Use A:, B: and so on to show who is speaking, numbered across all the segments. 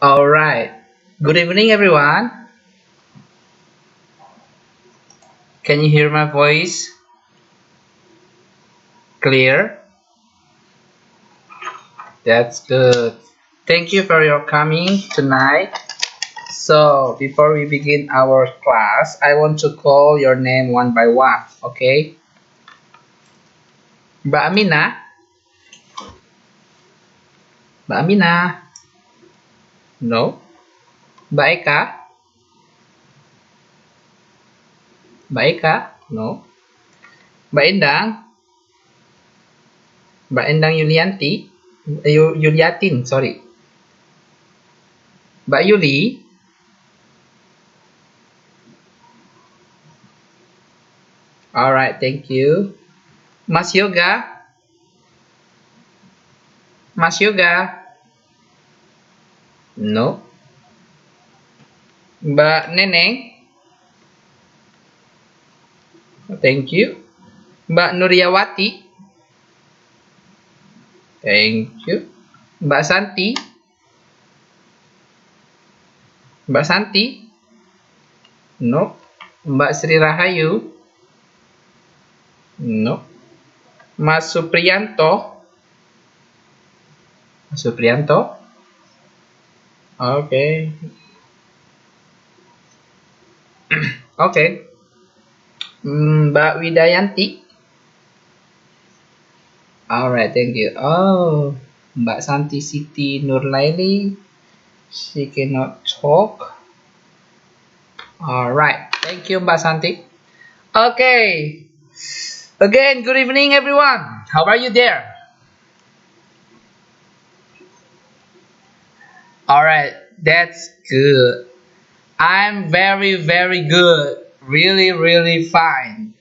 A: All right. Good evening, everyone. Can you hear my voice clear? That's good. Thank you for your coming tonight. So, before we begin our class, I want to call your name one by one, okay? Mbak Amina, Mbak Amina, no. Mbak Eka, Mbak Eka, no. Mbak Endang, Mbak Endang Yulianti, Yuliatin, sorry. Mbak Yuli, alright, thank you. Mas Yoga, Mas Yoga, no. Mbak Neneng, thank you. Mbak Nuryawati, thank you. Mbak Santi, Mbak Santi, no. Mbak Sri Rahayu, no. Mas Supriyanto, Mas Supriyanto, oke, okay. Oke. Okay. Mbak Widayanti, alright, thank you. Oh, Mbak Santi Siti Nurlaili, she cannot talk. Alright, thank you, Mbak Santi. Okay. Again, good evening, everyone. How are you there? Alright, that's good. I'm very, very good. Really, really fine.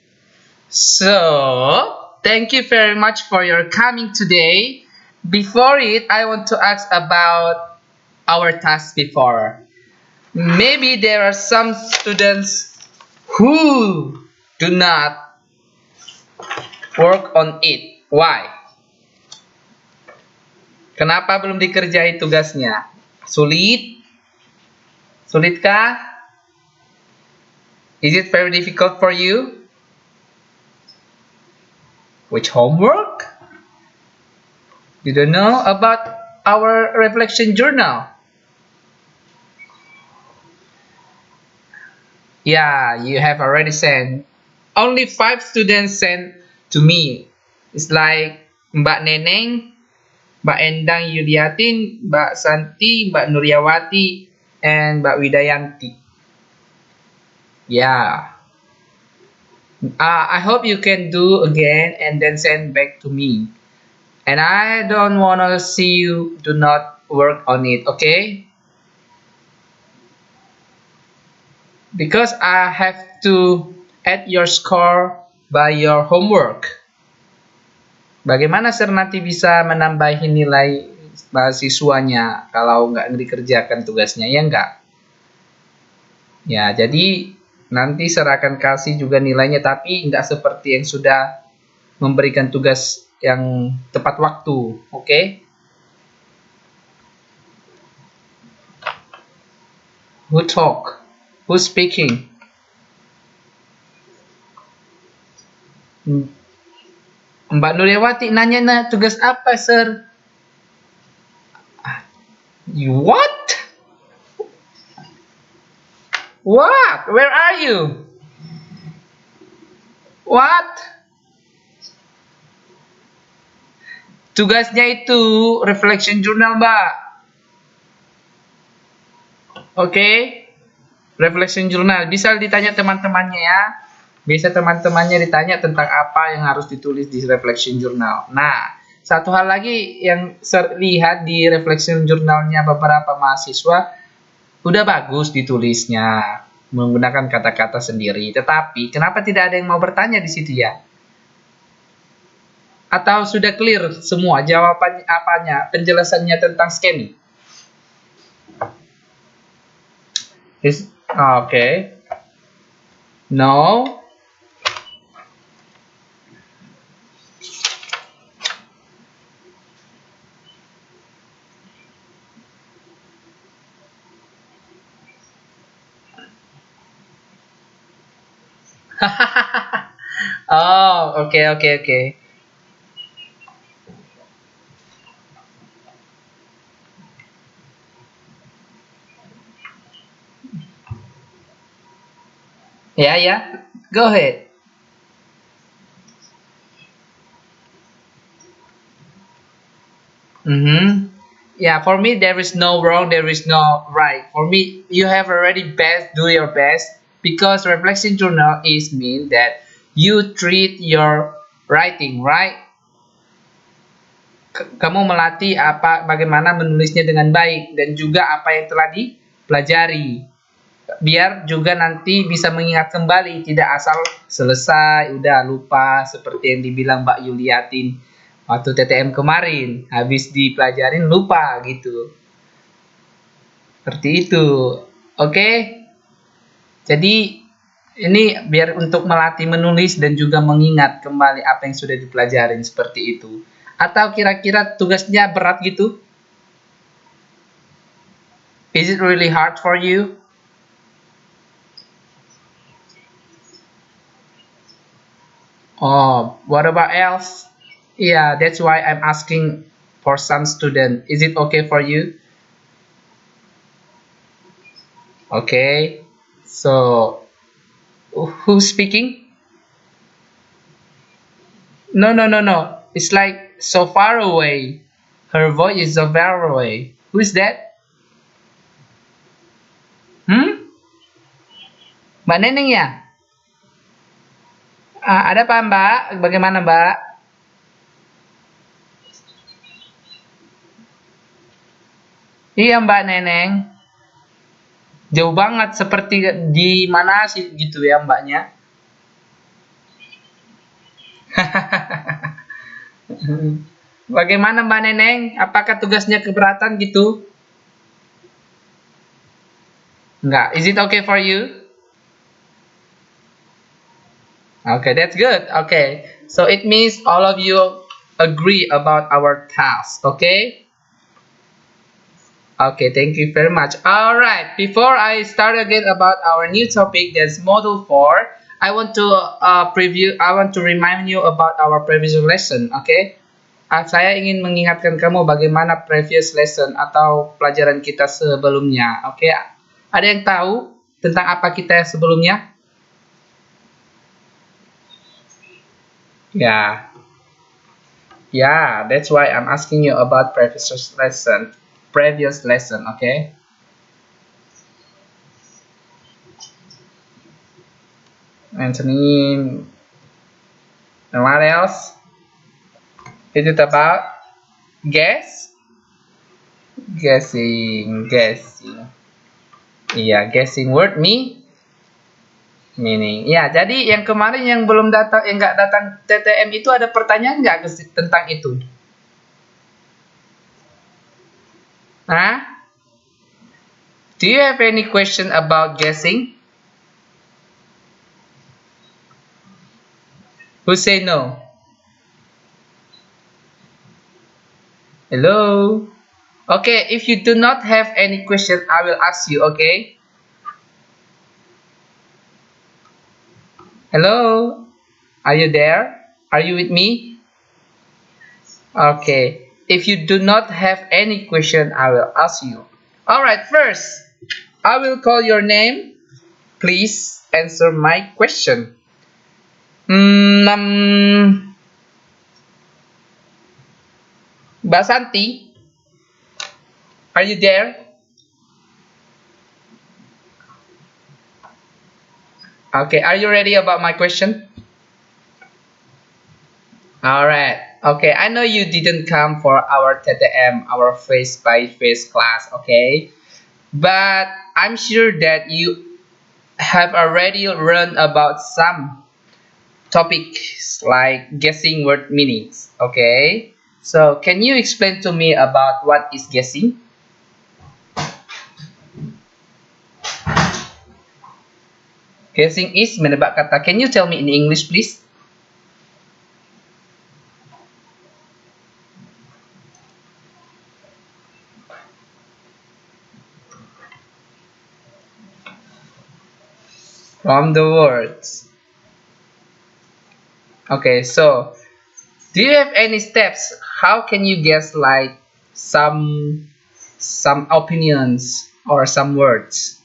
A: So, thank you very much for your coming today. Before it, I want to ask about our task before. Maybe there are some students who do not work on it. Why? Kenapa belum dikerjai tugasnya? Sulit? Sulitkah? Is it very difficult for you? Which homework? You don't know about our reflection journal? Yeah, you have already sent. Only 5 students sent to me. It's like Mbak Neneng, Mbak Endang Yuliatin, Mbak Santi, Mbak Nuryawati, and Mbak Widayanti. Yeah. I hope you can do again and then send back to me. And I don't want to see you do not work on it, okay? Because I have to add your score by your homework. Bagaimana Sir nanti bisa menambahi nilai mahasiswanya kalau nggak dikerjakan tugasnya, ya nggak? Ya, jadi nanti Sir akan kasih juga nilainya, tapi nggak seperti yang sudah memberikan tugas yang tepat waktu, oke? Okay? Who talk? Who's speaking? Mbak Nuryawati nanya tugas apa, Sir? What? What? Where are you? What? Tugasnya itu reflection journal, Mbak. Oke? Okay? Reflection journal. Bisa ditanya teman-temannya ya. Bisa teman-temannya ditanya tentang apa yang harus ditulis di reflection journal. Nah, satu hal lagi yang saya lihat di reflection journalnya beberapa mahasiswa udah bagus ditulisnya menggunakan kata-kata sendiri. Tetapi kenapa tidak ada yang mau bertanya di situ ya? Atau sudah clear semua jawabannya apanya, penjelasannya tentang scanning? Okay. No. Oh, okay, okay, okay. Yeah, yeah. Go ahead. Mm-hmm. Yeah, for me, there is no wrong, there is no right. For me, you have already best, do your best. Because reflection journal is mean that you treat your writing, right? Kamu melatih bagaimana menulisnya dengan baik dan juga apa yang telah dipelajari. Biar juga nanti bisa mengingat kembali, tidak asal selesai udah lupa seperti yang dibilang Mbak Yuliatin waktu TTM kemarin, habis dipelajarin lupa gitu, seperti itu. Oke, jadi ini biar untuk melatih menulis dan juga mengingat kembali apa yang sudah dipelajarin, seperti itu. Atau kira-kira tugasnya berat gitu? Is it really hard for you? Oh, what about else? Yeah, that's why I'm asking for some student. Is it okay for you? Okay. So, who's speaking? No, no, no, no. It's like so far away. Her voice is so far away. Who's that? Hmm? Mbak Neneng ya? Ada apa Mbak? Bagaimana Mbak? Iya Mbak Neneng. Jauh banget seperti di mana sih gitu ya Mbaknya? Bagaimana Mbak Neneng? Apakah tugasnya keberatan gitu? Enggak. Is it okay for you? Okay, that's good. Okay. So it means all of you agree about our task. Okay? Okay, thank you very much. All right. Before I start again about our new topic, that's Module 4, I want to I want to remind you about our previous lesson. Okay? Saya ingin mengingatkan kamu bagaimana previous lesson atau pelajaran kita sebelumnya. Oke? Ada yang tahu tentang apa kita sebelumnya? Ya. Yeah, that's why I'm asking you about previous lesson. Previous lesson, okay? Anthony, and what else? Is it about guess? Guessing, guessing. Iya, guessing word meaning. Ya, jadi yang kemarin yang belum datang, yang nggak datang TTM itu ada pertanyaan nggak tentang itu? Hah? Do you have any question about guessing? Who say no? Hello? Okay, if you do not have any question, I will ask you, okay? Hello? Are you there? Are you with me? Okay. If you do not have any question, I will ask you. Alright, first, I will call your name. Please answer my question. Mbak Santi, are you there? Okay, are you ready about my question? Alright. Okay, I know you didn't come for our TTM, our face-by-face class, okay? But I'm sure that you have already learned about some topics like guessing word meanings, okay? So, can you explain to me about what is guessing? Guessing is menebak kata. Can you tell me in English, please? From the words. Okay, so do you have any steps? How can you guess like some opinions or some words?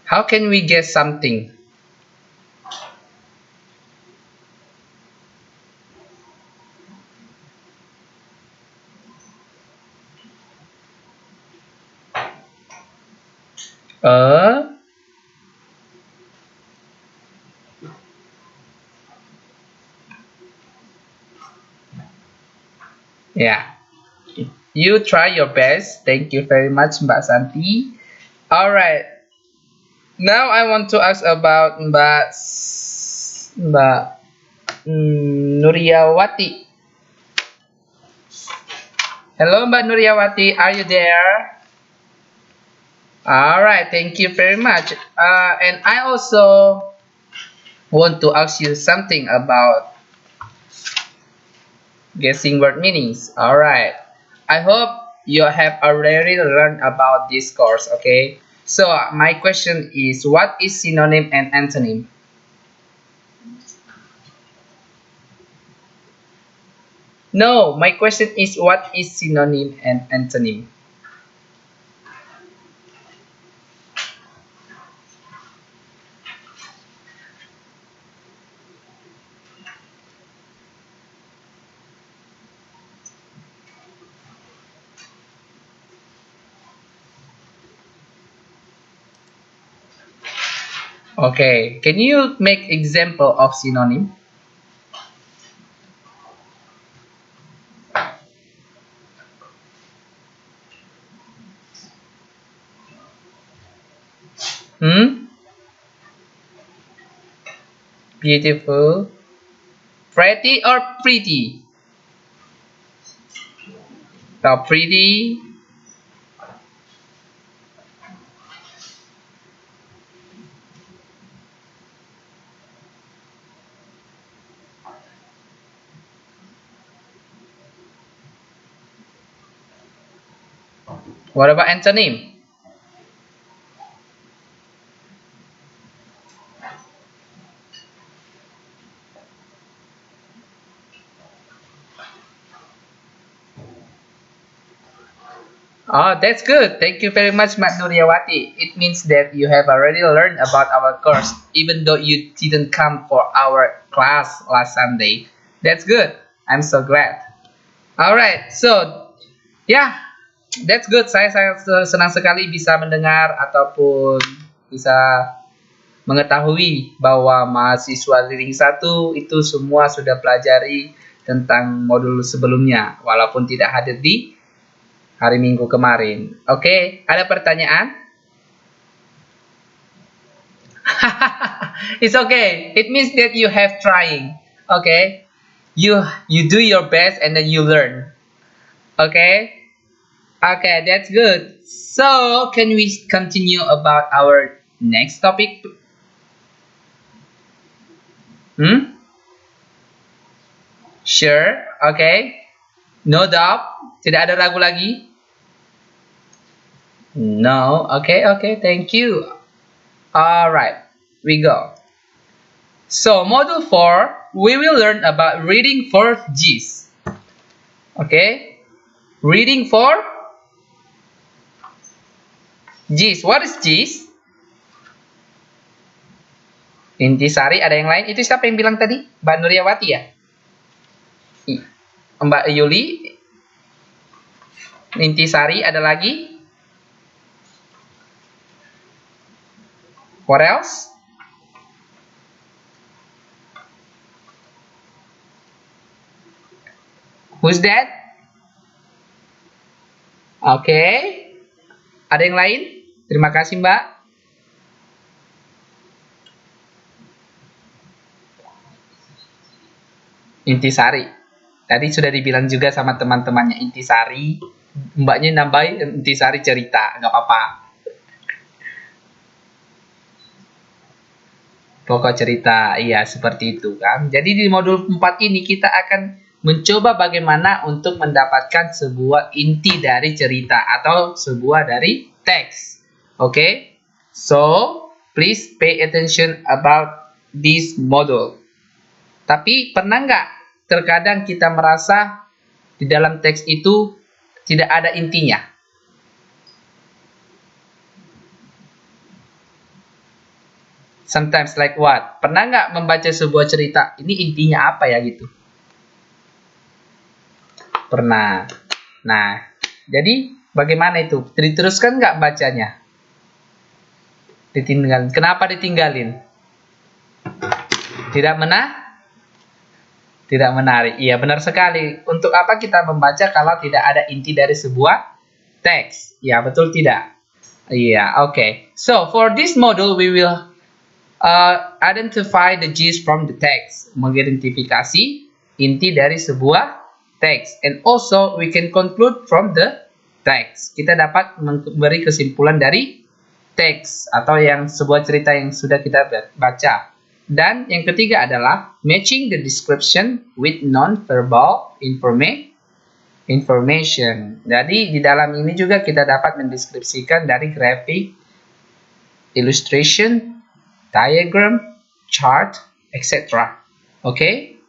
A: How can we guess something? Uh, yeah. You try your best. Thank you very much, Mbak Santi. All right. Now I want to ask about Mbak Nuriawati. Hello, Mbak Nuriawati. Are you there? All right. Thank you very much. And I also want to ask you something about guessing word meanings. All right. I hope you have already learned about this course. Okay. So my question is, what is synonym and antonym? No, my question is, what is synonym and antonym? Okay, can you make example of synonym? Hmm? Beautiful. Pretty or pretty? Pretty. What about antonym? Oh, that's good. Thank you very much, Mat Nuryawati. It means that you have already learned about our course, even though you didn't come for our class last Sunday. That's good. I'm so glad. Alright, so yeah, that's good. Saya senang sekali bisa mendengar ataupun bisa mengetahui bahwa mahasiswa Liring 1 itu semua sudah pelajari tentang modul sebelumnya, walaupun tidak hadir di hari Minggu kemarin. Oke, ada pertanyaan? It's okay. It means that you have trying. Okay, you do your best and then you learn. Okay, okay, that's good. So, can we continue about our next topic? Hmm? Sure. Okay. No doubt. Tidak ada ragu lagi? No. Okay, okay. Thank you. All right. We go. So, module 4, we will learn about reading for G's. Okay? Reading for G's. What is G's? Intisari, ada yang lain? Itu siapa yang bilang tadi? Mbak Nuryawati ya? Mbak Yuli? Intisari, ada lagi? What else? Who's that? Oke. Okay. Ada yang lain? Terima kasih, Mbak. Intisari. Tadi sudah dibilang juga sama teman-temannya Intisari. Mbaknya nambahin Intisari cerita. Nggak apa-apa. Pokok cerita. Iya, seperti itu kan. Jadi di modul 4 ini kita akan mencoba bagaimana untuk mendapatkan sebuah inti dari cerita atau sebuah dari teks. Okay? So, please pay attention about this module. Tapi pernah nggak terkadang kita merasa di dalam teks itu tidak ada intinya? Sometimes like what? Pernah nggak membaca sebuah cerita, ini intinya apa ya gitu? Pernah. Nah, jadi bagaimana itu? Diteruskan nggak bacanya? Ditinggalin. Kenapa ditinggalin? Tidak Tidak menarik. Iya, benar sekali. Untuk apa kita membaca kalau tidak ada inti dari sebuah teks? Ya, betul tidak? Iya, okay. So, for this module, we will identify the gist from the text. Mengidentifikasi inti dari sebuah teks. And also, we can conclude from the text. Kita dapat memberi kesimpulan dari teks atau yang sebuah cerita yang sudah kita baca. Dan yang ketiga adalah matching the description with non-verbal information. Jadi di dalam ini juga kita dapat mendeskripsikan dari graphic, illustration, diagram, chart, etc. Oke?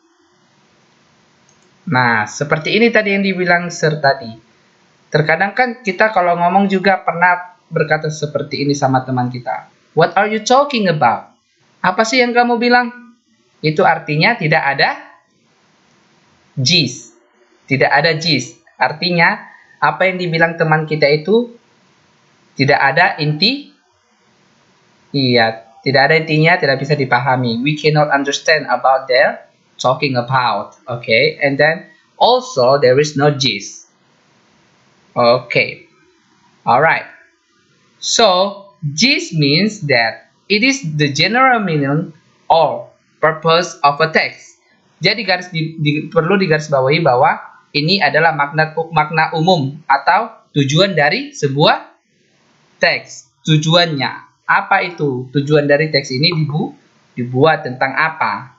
A: Nah, seperti ini tadi yang dibilang Sir tadi. Terkadang kan kita kalau ngomong juga pernah berkata seperti ini sama teman kita. What are you talking about? Apa sih yang kamu bilang? Itu artinya tidak ada gist. Tidak ada gist. Artinya, apa yang dibilang teman kita itu tidak ada inti. Iya, tidak ada intinya, tidak bisa dipahami. We cannot understand about their talking about. Okay, and then also there is no gist. Okay, alright. So, gist means that it is the general meaning or purpose of a text. Jadi perlu digarisbawahi bahwa ini adalah makna umum atau tujuan dari sebuah teks. Tujuannya apa itu? Tujuan dari teks ini dibuat tentang apa?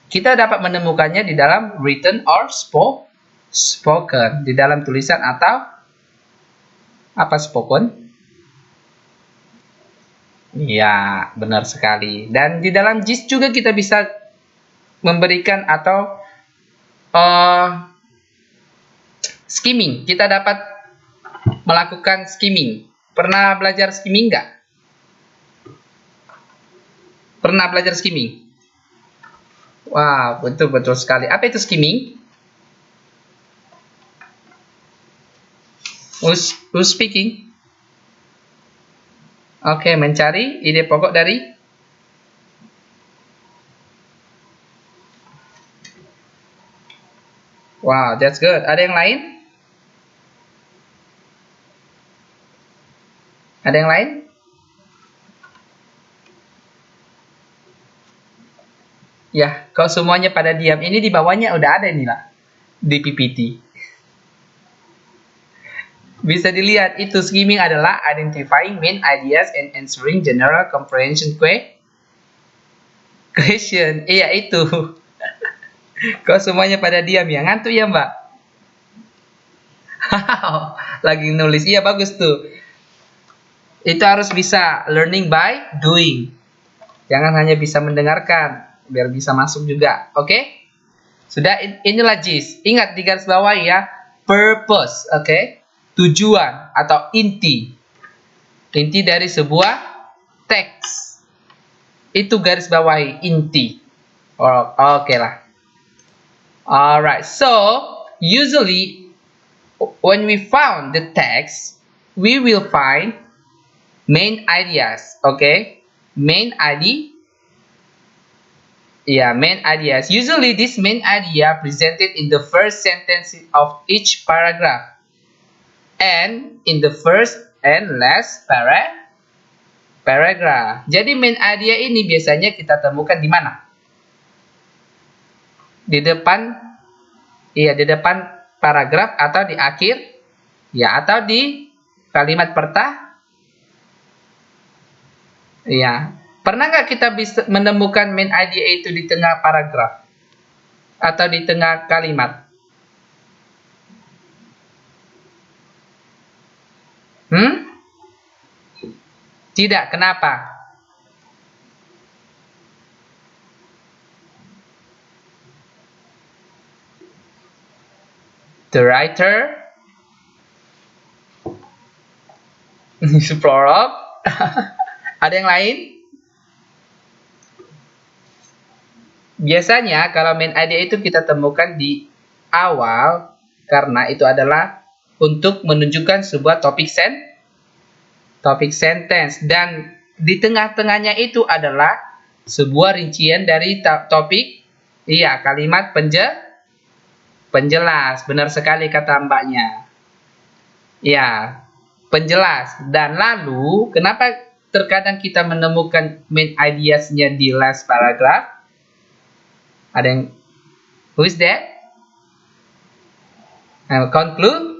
A: Kita dapat menemukannya di dalam written or spoken, di dalam tulisan atau apa spoken? Ya, benar sekali. Dan di dalam gist juga kita bisa memberikan atau skimming. Kita dapat melakukan skimming. Pernah belajar skimming nggak? Pernah belajar skimming? Wah, betul-betul sekali. Apa itu skimming? Who's speaking? Oke, mencari ide pokok dari wow, that's good. Ada yang lain? Ada yang lain? Ya, kalau semuanya pada diam, ini di bawahnya udah ada inilah di PPT. Bisa dilihat itu skimming adalah identifying main ideas and answering general comprehension question. Iya itu. Kok semuanya pada diam ya? Ngantuk ya Mbak? Lagi nulis. Iya bagus tuh. Itu harus bisa learning by doing. Jangan hanya bisa mendengarkan. Biar bisa masuk juga. Oke? Sudah inilah gist. Ingat di garis bawah ya. Purpose. Oke? Tujuan atau inti dari sebuah teks itu garis bawahi inti. Oke lah. Alright, so usually when we found the text we will find main ideas. Okay, main ideas. Usually this main idea presented in the first sentence of each paragraph and in the first and last paragraph. Jadi main idea ini biasanya kita temukan di mana? Di depan paragraf atau di akhir ya atau di kalimat ya. Pernah nggak kita bisa menemukan main idea itu di tengah paragraf atau di tengah kalimat? Tidak, kenapa? The writer prolog. Ada yang lain? Biasanya kalau main idea itu kita temukan di awal karena itu adalah untuk menunjukkan sebuah topik sentence, dan di tengah-tengahnya itu adalah sebuah rincian dari topik, kalimat penjelas. Benar sekali kata mbaknya. Ya, penjelas. Dan lalu, kenapa terkadang kita menemukan main ideas-nya di last paragraph? Ada yang, who is that? Conclude?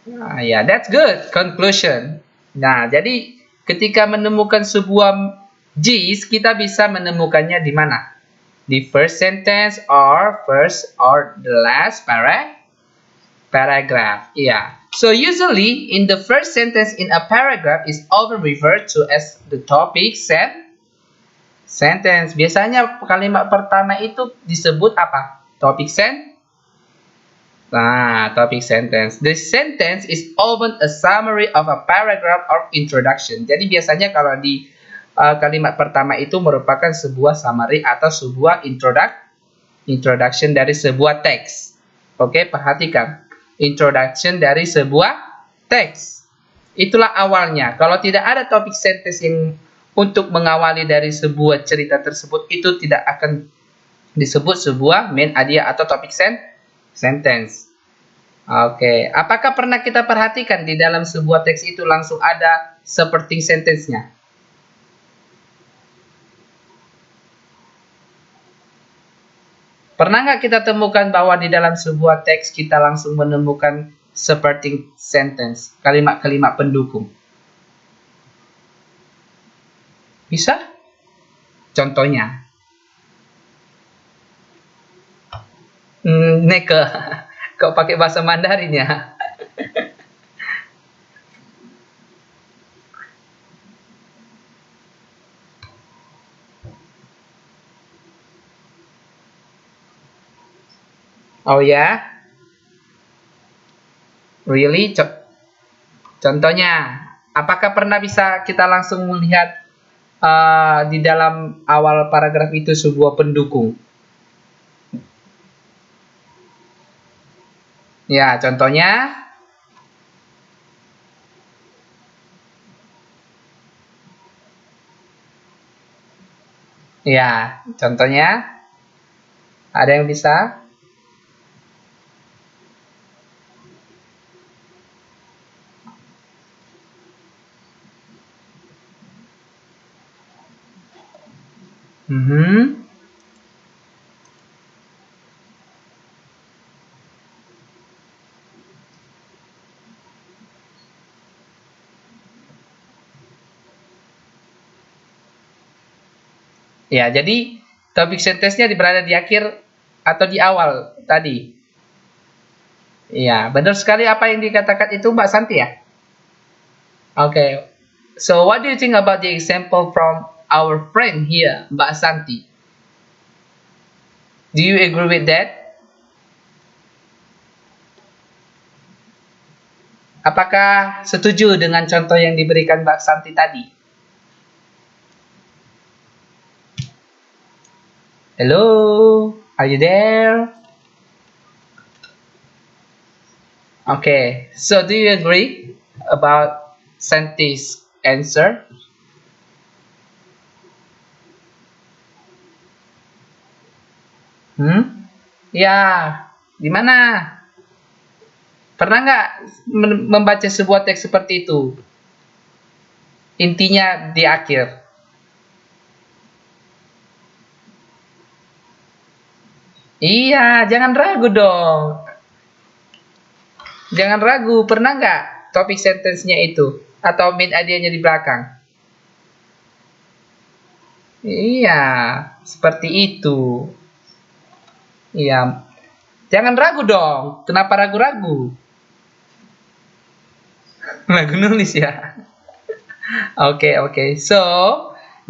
A: That's good. Conclusion. Nah, jadi ketika menemukan sebuah gist, kita bisa menemukannya di mana? Di first sentence or the last paragraph. So usually in the first sentence in a paragraph is often referred to as the topic sentence. Biasanya kalimat pertama itu disebut apa? Topic sentence. The sentence is often a summary of a paragraph or introduction. Jadi biasanya kalau di kalimat pertama itu merupakan sebuah summary atau sebuah introduction dari sebuah teks. Oke, perhatikan. Introduction dari sebuah teks. Itulah awalnya. Kalau tidak ada topik sentence yang untuk mengawali dari sebuah cerita tersebut, itu tidak akan disebut sebuah main idea atau topik sentence. Oke, apakah pernah kita perhatikan di dalam sebuah teks itu langsung ada supporting sentence-nya? Pernah nggak kita temukan bahwa di dalam sebuah teks kita langsung menemukan supporting sentence, kalimat-kalimat pendukung? Bisa? Contohnya? Neke, kok pakai bahasa Mandarin ya? Oh ya? Really? Contohnya, apakah pernah bisa kita langsung melihat di dalam awal paragraf itu sebuah pendukung? Ya, contohnya. Ya, contohnya. Ada yang bisa? Ya, jadi topik sentence-nya berada di akhir atau di awal tadi. Ya, benar sekali apa yang dikatakan itu Mbak Santi ya? Okay. So what do you think about the example from our friend here, Mbak Santi? Do you agree with that? Apakah setuju dengan contoh yang diberikan Mbak Santi tadi? Hello, are you there? Okay, so do you agree about Santi's answer? Ya, gimana? Pernah nggak membaca sebuah teks seperti itu? Intinya di akhir. Iya, jangan ragu dong. Jangan ragu, pernah nggak topik sentence-nya itu? Atau main idea-nya di belakang? Iya, seperti itu. Iya, jangan ragu dong. Kenapa ragu-ragu? Ragu nulis ya. Okay. So,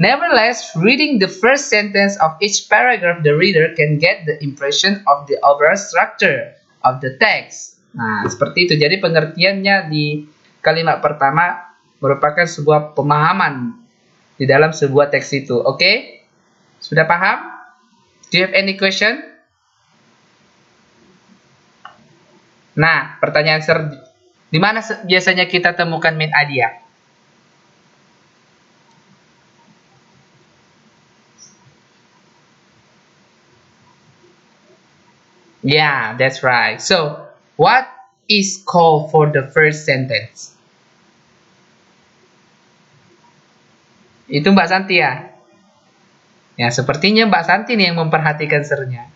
A: nevertheless, reading the first sentence of each paragraph, the reader can get the impression of the overall structure of the text. Nah, seperti itu. Jadi pengertiannya di kalimat pertama merupakan sebuah pemahaman di dalam sebuah teks itu. Oke? Sudah paham? Do you have any question? Nah, pertanyaan di mana biasanya kita temukan main idea? Yeah, that's right. So, what is called for the first sentence? Itu Mbak Santi ya? Ya, sepertinya Mbak Santi nih yang memperhatikan sernya.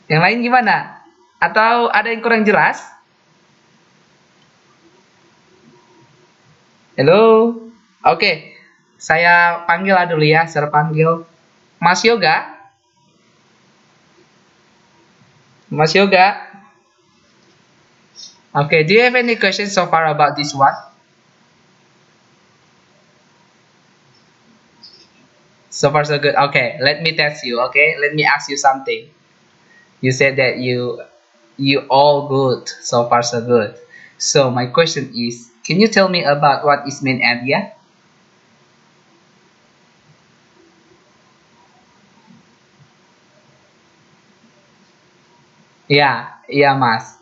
A: Yang lain gimana? Atau ada yang kurang jelas? Halo? Oke, saya panggil dulu ya, saya panggil Mas Yoga. Mas Yoga. Okay, do you have any questions so far about this one? So far so good. Okay, let me test you. Okay, let me ask you something. You said that you all good. So far so good. So my question is, can you tell me about what is main idea? Ya, iya Mas.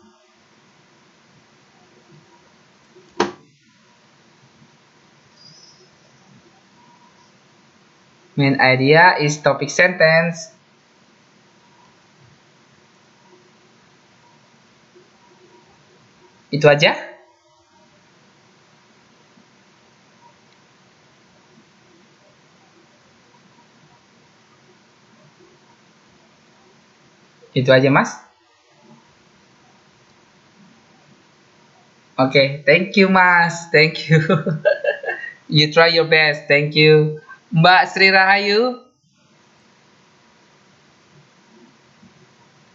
A: Main idea is topic sentence. Itu aja? Itu aja Mas? Okay, thank you Mas. Thank you. You try your best. Thank you. Mbak Sri Rahayu.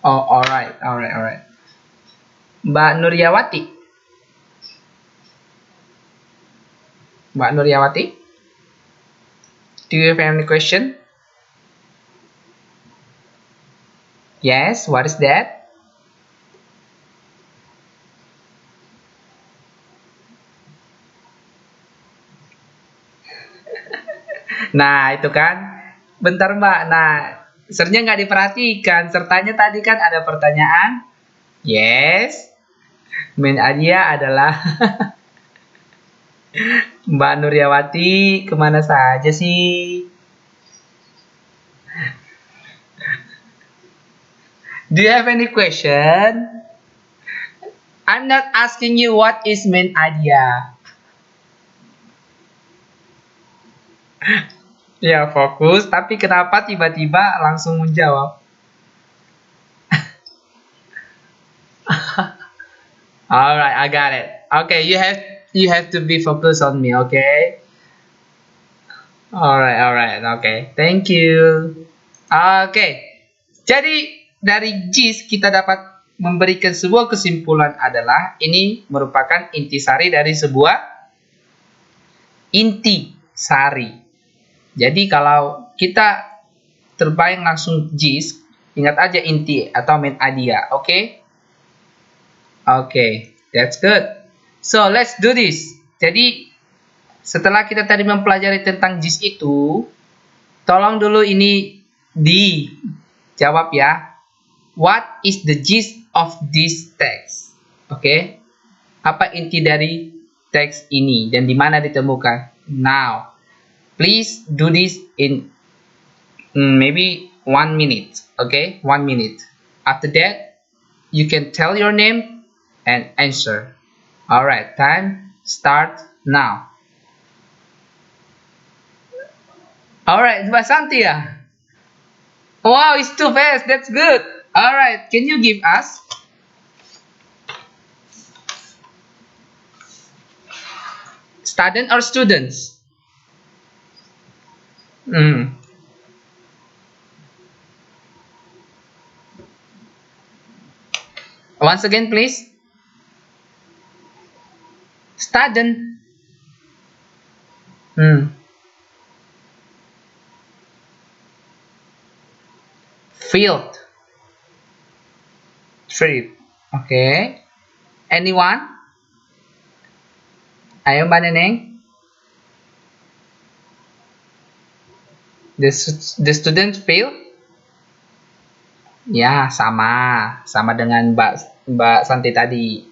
A: Oh, alright, alright, alright. Mbak Nuryawati. Mbak Nuryawati. Do you have any question? Yes, what is that? Nah, itu kan. Bentar Mbak. Nah, sernya nggak diperhatikan. Sertanya tadi kan ada pertanyaan. Yes. Main idea adalah Mbak Nuryawati. Kemana saja sih? Do you have any question? I'm not asking you what is main idea. Ya, fokus. Tapi kenapa tiba-tiba langsung menjawab? Alright, I got it. Okay, you have to be focused on me, okay? Alright, okay. Thank you. Oke. Jadi dari JIS kita dapat memberikan sebuah kesimpulan adalah ini merupakan intisari dari sebuah inti sari. Jadi kalau kita terbayang langsung JIS, ingat aja inti atau main idea, oke? Oke, that's good. So, let's do this. Jadi, setelah kita tadi mempelajari tentang JIS itu, tolong dulu ini dijawab ya. What is the gist of this text? Oke. Apa inti dari teks ini dan di mana ditemukan? Now, please do this in maybe 1 minute. Okay, 1 minute. After that, you can tell your name and answer. Alright, time start now. Alright, Mbak Santi ya? Wow, it's too fast. That's good. Alright, can you give us? Student or students? Once again, please. Student. Field. trip. Okay. Anyone? Ayo Mbak Neneng. The student feel? Ya, sama dengan Mbak Santi tadi.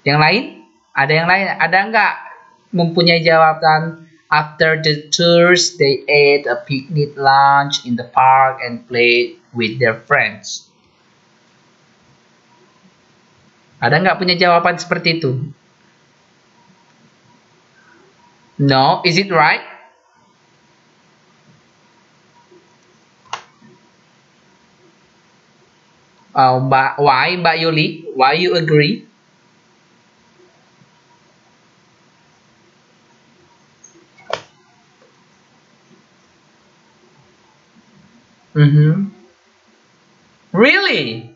A: Yang lain? Ada yang lain? Ada nggak mempunyai jawaban? After the tours, they ate a picnic lunch in the park and played with their friends. Ada nggak punya jawaban seperti itu? No, is it right? Why Mbak Yuli? Why you agree? Really?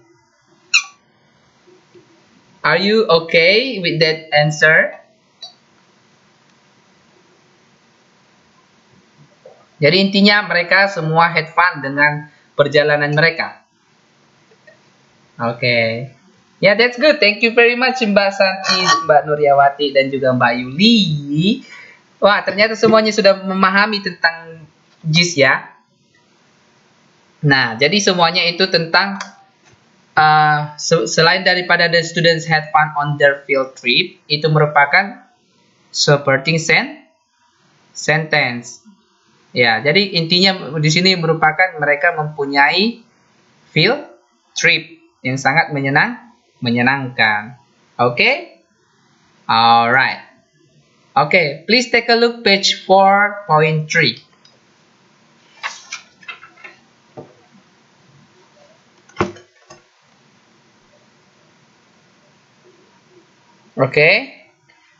A: Are you okay with that answer? Jadi intinya mereka semua had fun dengan perjalanan mereka. Oke. Ya, that's good. Thank you very much Mbak Santi, Mbak Nuryawati, dan juga Mbak Yuli. Wah, ternyata semuanya sudah memahami tentang JIS ya. Nah, jadi semuanya itu tentang selain daripada the students had fun on their field trip, itu merupakan supporting sentence. Ya, jadi intinya di sini merupakan mereka mempunyai field trip yang sangat menyenangkan. Okay? Alright. Okay, please take a look page 4.3. Oke.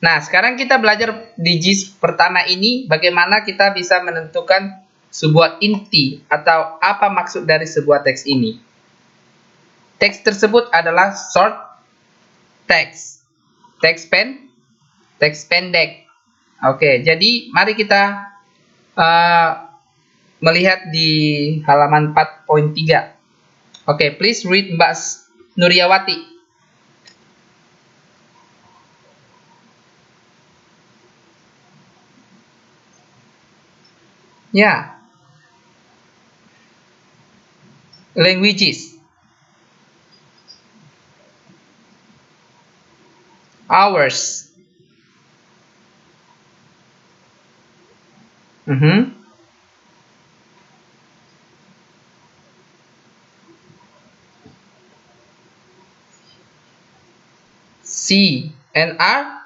A: Nah, sekarang kita belajar di JIS pertama ini bagaimana kita bisa menentukan sebuah inti atau apa maksud dari sebuah teks ini. Teks tersebut adalah short text. Teks pendek. Oke, jadi mari kita melihat di halaman 4.3. Oke, please read Mbak Nuryawati. Ya. Languages. Hours. C and R.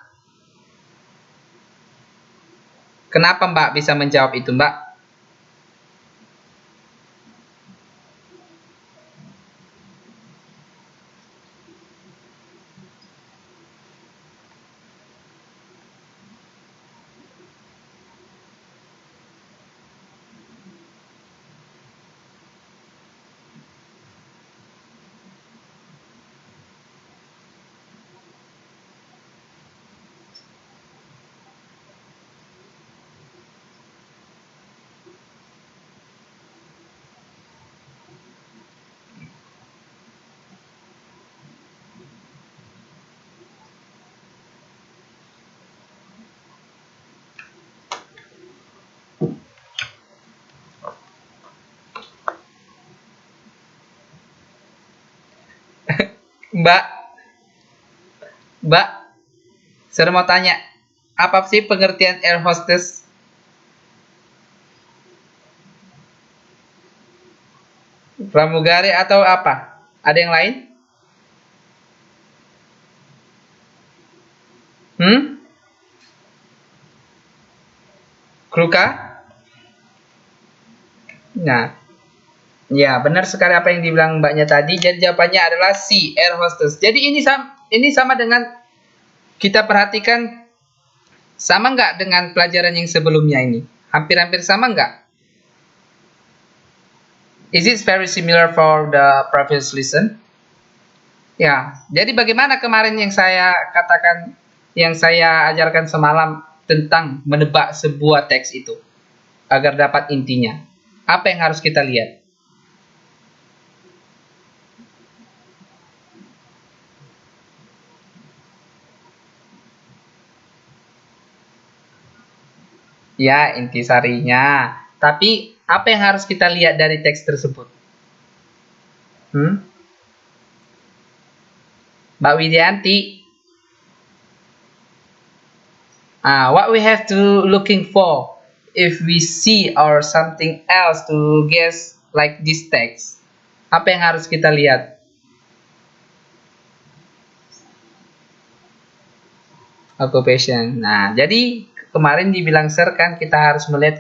A: Kenapa Mbak bisa menjawab itu, Mbak? Mbak, saya mau tanya, apa sih pengertian air hostess? Pramugari atau apa? Ada yang lain? Kruka? Nah, ya benar sekali apa yang dibilang mbaknya tadi. Jadi jawabannya adalah C, air hostess. Jadi ini sama dengan kita perhatikan, sama nggak dengan pelajaran yang sebelumnya ini? Hampir-hampir sama nggak? Is it very similar for the previous lesson? Ya, jadi bagaimana kemarin yang saya katakan, yang saya ajarkan semalam tentang menebak sebuah teks itu agar dapat intinya? Apa yang harus kita lihat? Ya, intisarinya. Tapi apa yang harus kita lihat dari teks tersebut? Mbak Widianti, what we have to looking for if we see or something else to guess like this text? Apa yang harus kita lihat? Occupation. Nah, jadi kemarin dibilang Sir kan kita harus melihat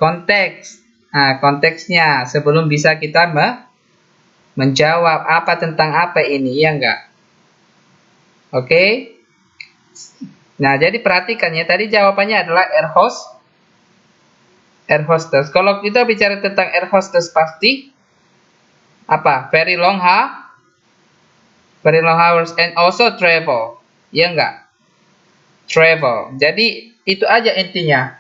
A: konteks. Nah, konteksnya sebelum bisa kita menjawab apa tentang apa ini, ya enggak? Oke. Nah, jadi perhatikan ya, tadi jawabannya adalah air hostess. Kalau kita bicara tentang air hostess pasti apa? Very long hours and also travel. Ya enggak? Travel. Jadi itu aja intinya.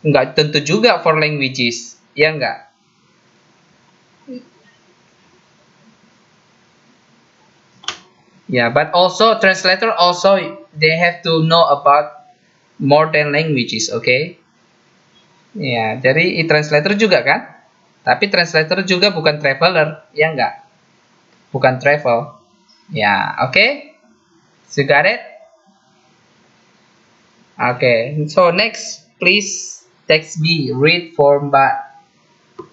A: Enggak tentu juga for languages. Ya enggak? Yeah, but also translator also they have to know about more than languages, okay? Ya, jadi translator juga kan? Tapi translator juga bukan traveler, ya enggak? Bukan travel. Ya, oke? You got it? Okay, so next, please text B, read for Mbak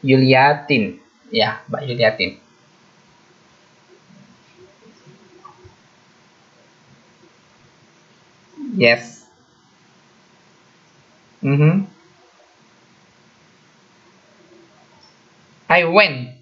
A: Yuliatin. Ya, Mbak Yuliatin. Yes. I went.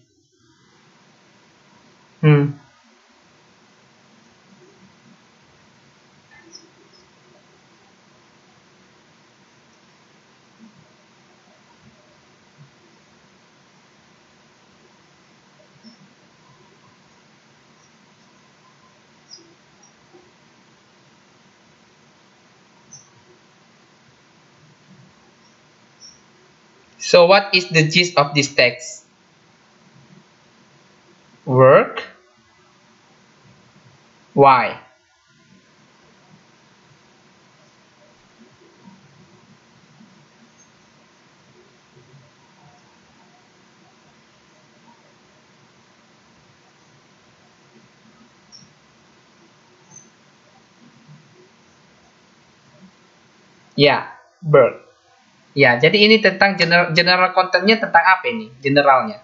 A: So what is the gist of this text? Work. Why? Ya, work. Ya, jadi ini tentang general contentnya tentang apa ini? Generalnya.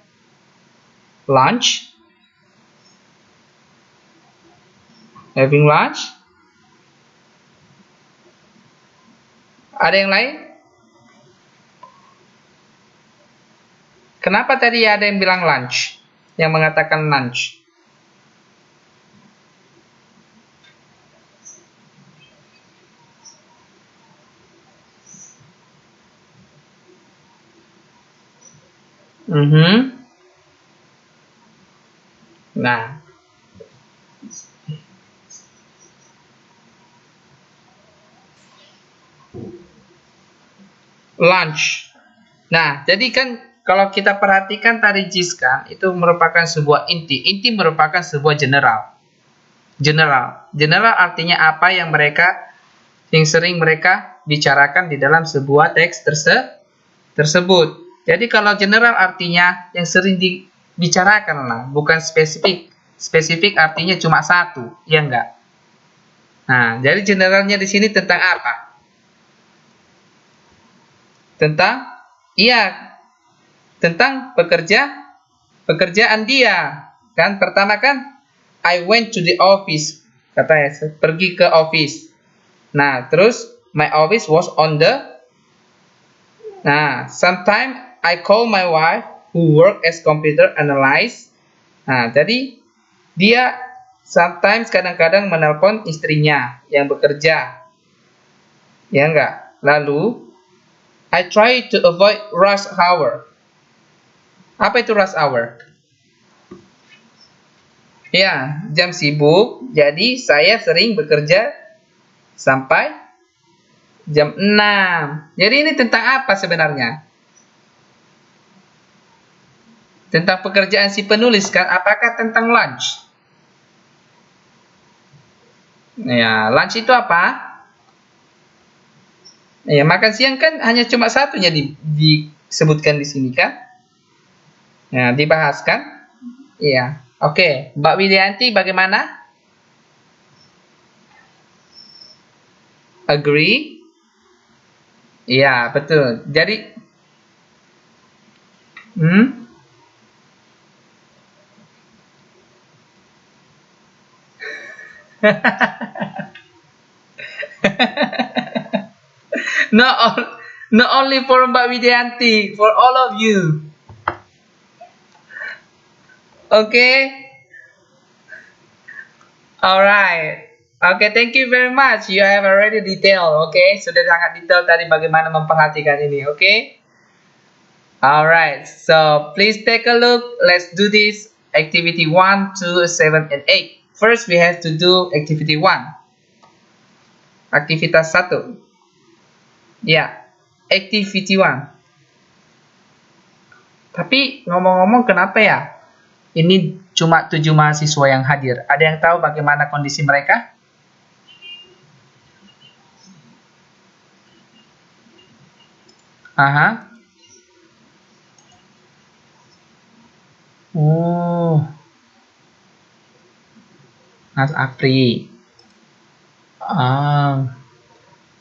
A: Lunch. Having lunch. Ada yang lain? Kenapa tadi ada yang bilang lunch? Yang mengatakan lunch. Nah. Lunch. Nah, jadi kan kalau kita perhatikan tadi JIS kan, itu merupakan sebuah inti. Inti merupakan sebuah general. General artinya apa yang sering mereka bicarakan di dalam sebuah teks tersebut. Jadi kalau general artinya yang sering dibicarakan lah, bukan spesifik. Spesifik artinya cuma satu, ya enggak? Nah, jadi generalnya di sini tentang apa? Tentang pekerjaan dia. Kan pertama kan I went to the office, katanya pergi ke office. Nah, terus my office was on the. Nah, sometimes I call my wife who work as computer analyst. Nah, jadi dia sometimes kadang-kadang menelpon istrinya yang bekerja. Ya enggak? Lalu I try to avoid rush hour. Apa itu rush hour? Ya, jam sibuk. Jadi saya sering bekerja sampai jam 6. Jadi ini tentang apa sebenarnya? Tentang pekerjaan si penulis kan? Apakah tentang lunch? Ya, lunch itu apa? Ya, makan siang kan hanya cuma satunya disebutkan di sini kan? Nah, dibahas kan? Iya. Oke, Mbak Widianti bagaimana? Agree? Iya, betul. Jadi, hmm? not, not only for Mbak Widianti, for all of you. Okay? Alright. Okay, thank you very much. You have already detailed, okay? Sudah sangat detail tadi bagaimana memperhatikan ini, okay? Alright, so please take a look. Let's do this. Activity 1, 2, 7, and 8. First, we have to do activity 1. Aktivitas 1. Ya, activity 1. Tapi ngomong-ngomong kenapa ya? Ini cuma 7 mahasiswa yang hadir. Ada yang tahu bagaimana kondisi mereka? Aha. Oh, Mas Apri.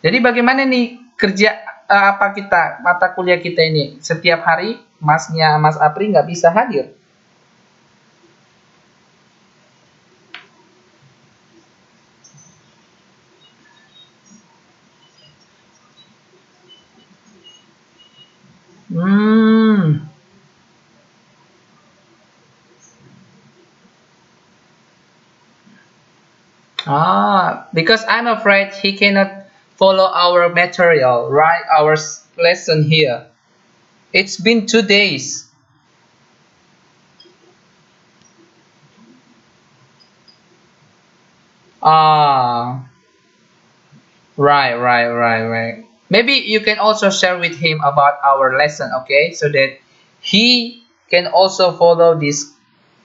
A: Jadi bagaimana nih kerja apa kita mata kuliah kita ini? Setiap hari Masnya Mas Apri nggak bisa hadir. Because I'm afraid he cannot follow our material, right? Our lesson here. It's been 2 days. Ah, right. Maybe you can also share with him about our lesson, okay? So that he can also follow this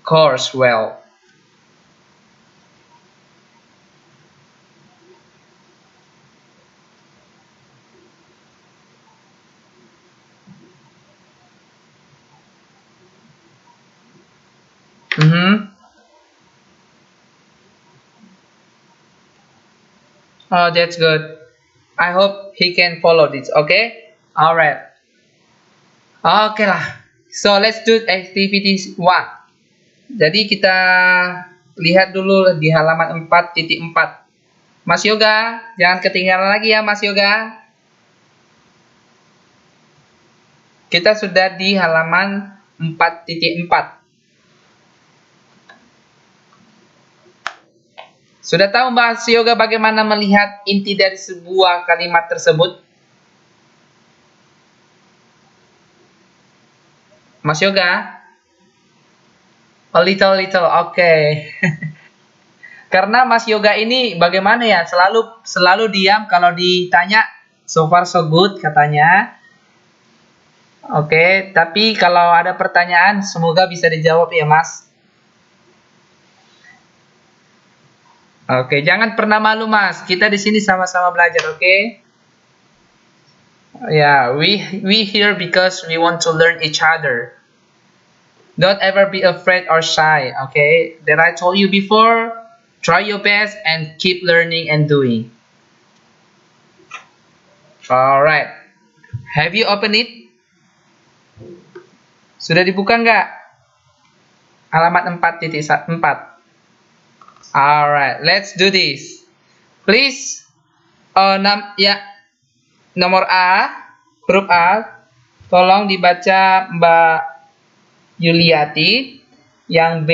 A: course well. Oh, that's good. I hope he can follow this, okay? Alright. Okay lah. So let's do activities 1. Jadi kita lihat dulu di halaman 4.4. Mas Yoga, jangan ketinggalan lagi ya Mas Yoga. Kita sudah di halaman 4.4. Sudah tahu Mas Yoga bagaimana melihat inti dari sebuah kalimat tersebut? Mas Yoga? A little, oke. Okay. Karena Mas Yoga ini bagaimana ya, selalu diam kalau ditanya. So far so good katanya. Oke, tapi kalau ada pertanyaan semoga bisa dijawab ya Mas. Oke, jangan pernah malu Mas. Kita di sini sama-sama belajar, oke? Yeah, we here because we want to learn each other. Don't ever be afraid or shy, okay? That I told you before, try your best and keep learning and doing. Alright. Have you opened it? Sudah dibuka nggak? Halaman 4.4. Alright, let's do this. Please, nomor A, huruf A, tolong dibaca Mbak Yuliati. Yang B,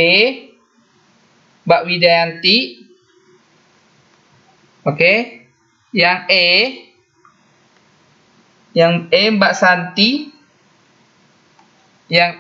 A: Mbak Widayanti. Oke. Yang E Mbak Santi. Yang